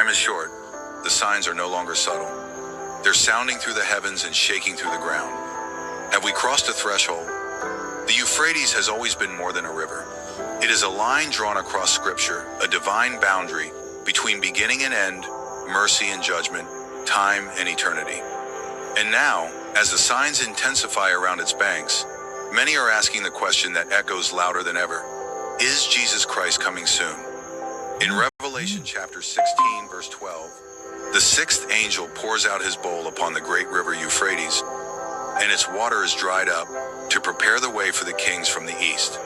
Time is short. The signs are no longer subtle. They're sounding through the heavens and shaking through the ground. Have we crossed a threshold? The Euphrates has always been more than a river. It is a line drawn across Scripture, a divine boundary between beginning and end, mercy and judgment, time and eternity. And now, as the signs intensify around its banks, many are asking the question that echoes louder than ever. Is Jesus Christ coming soon? In Revelation chapter 16, verse 12, the sixth angel pours out his bowl upon the great river Euphrates, and its water is dried up to prepare the way for the kings from the east.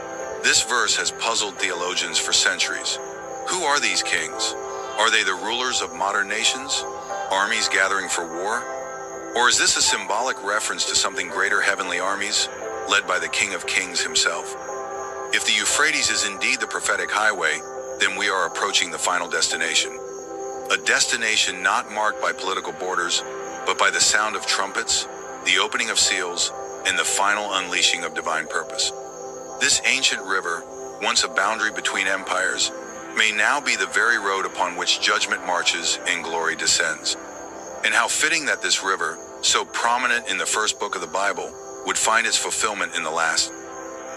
This verse has puzzled theologians for centuries. Who are these kings? Are they the rulers of modern nations? Armies gathering for war? Or is this a symbolic reference to something greater, heavenly armies, led by the King of Kings himself? If the Euphrates is indeed the prophetic highway, then we are approaching the final destination. A destination not marked by political borders, but by the sound of trumpets, the opening of seals, and the final unleashing of divine purpose. This ancient river, once a boundary between empires, may now be the very road upon which judgment marches and glory descends. And how fitting that this river, so prominent in the first book of the Bible, would find its fulfillment in the last.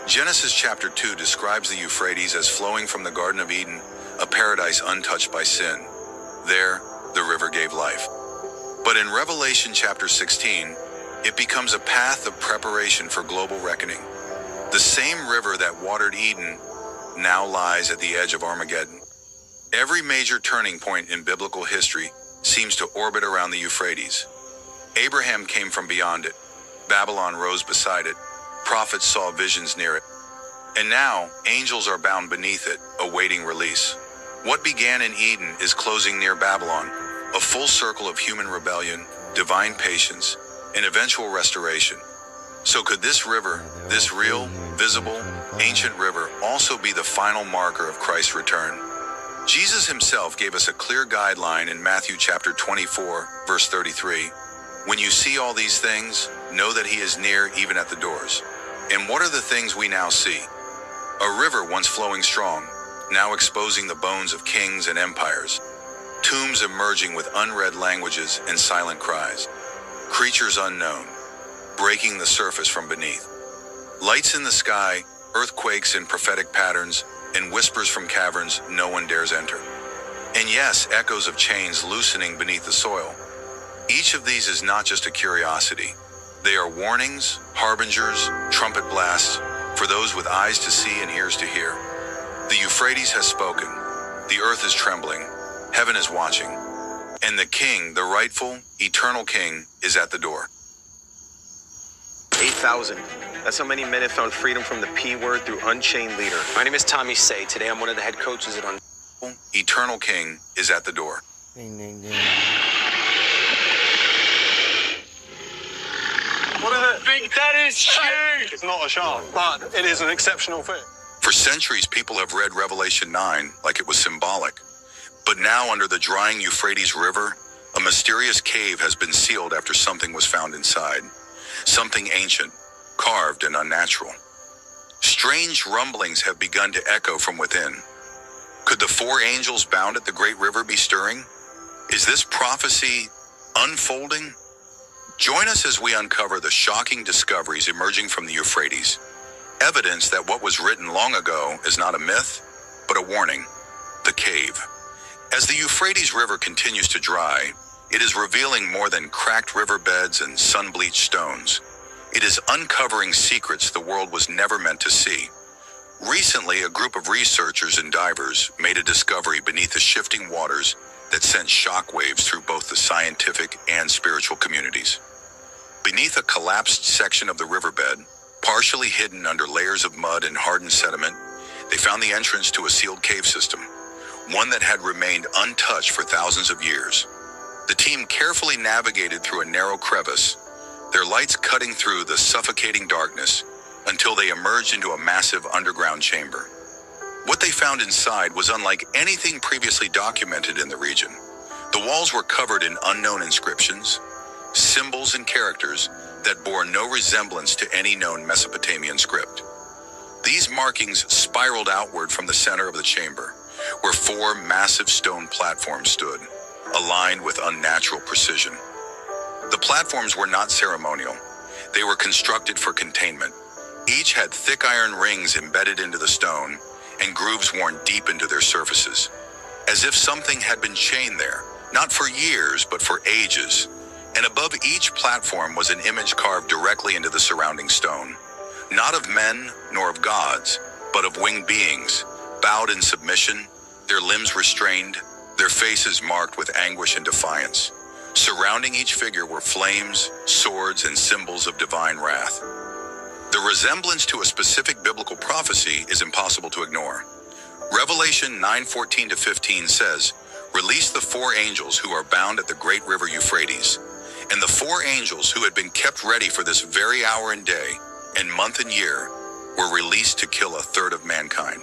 Genesis chapter 2 describes the Euphrates as flowing from the Garden of Eden, a paradise untouched by sin. There, the river gave life. But in Revelation chapter 16, it becomes a path of preparation for global reckoning. The same river that watered Eden now lies at the edge of Armageddon. Every major turning point in biblical history seems to orbit around the Euphrates. Abraham came from beyond it. Babylon rose beside it. Prophets saw visions near it. And now, angels are bound beneath it, awaiting release. What began in Eden is closing near Babylon, a full circle of human rebellion, divine patience, and eventual restoration. So could this river, this real, visible, ancient river, also be the final marker of Christ's return? Jesus himself gave us a clear guideline in Matthew chapter 24, verse 33. When you see all these things, know that he is near, even at the doors. And what are the things we now see? A river once flowing strong, now exposing the bones of kings and empires. Tombs emerging with unread languages and silent cries. Creatures unknown, breaking the surface from beneath. Lights in the sky, earthquakes in prophetic patterns, and whispers from caverns no one dares enter. And yes, echoes of chains loosening beneath the soil. Each of these is not just a curiosity. They are warnings, harbingers, trumpet blasts, for those with eyes to see and ears to hear. The Euphrates has spoken. The earth is trembling. Heaven is watching. And the king, the rightful, eternal king, is at the door. 8,000. That's how many men have found freedom from the P word through Unchained Leader. My name is Tommy Say. Today I'm one of the head coaches at Eternal king is at the door. Ding, ding, ding. What is it? Big that is huge! It's not a shark, but it is an exceptional fish. For centuries, people have read Revelation 9 like it was symbolic. But now, under the drying Euphrates River, a mysterious cave has been sealed after something was found inside. Something ancient, carved and unnatural. Strange rumblings have begun to echo from within. Could the four angels bound at the great river be stirring? Is this prophecy unfolding? Join us as we uncover the shocking discoveries emerging from the Euphrates. Evidence that what was written long ago is not a myth, but a warning. The cave. As the Euphrates River continues to dry, it is revealing more than cracked riverbeds and sun-bleached stones. It is uncovering secrets the world was never meant to see. Recently, a group of researchers and divers made a discovery beneath the shifting waters that sent shockwaves through both the scientific and spiritual communities. Beneath a collapsed section of the riverbed, partially hidden under layers of mud and hardened sediment, they found the entrance to a sealed cave system, one that had remained untouched for thousands of years. The team carefully navigated through a narrow crevice, their lights cutting through the suffocating darkness until they emerged into a massive underground chamber. What they found inside was unlike anything previously documented in the region. The walls were covered in unknown inscriptions, symbols and characters that bore no resemblance to any known Mesopotamian script. These markings spiraled outward from the center of the chamber, where four massive stone platforms stood, aligned with unnatural precision. The platforms were not ceremonial. They were constructed for containment. Each had thick iron rings embedded into the stone and grooves worn deep into their surfaces, as if something had been chained there, not for years, but for ages. And above each platform was an image carved directly into the surrounding stone, not of men nor of gods, but of winged beings, bowed in submission, their limbs restrained, their faces marked with anguish and defiance. Surrounding each figure were flames, swords, and symbols of divine wrath. The resemblance to a specific biblical prophecy is impossible to ignore. Revelation 9:14-15 says, "Release the 4 angels who are bound at the great river Euphrates." And the 4 angels who had been kept ready for this very hour and day, and month and year, were released to kill a third of mankind.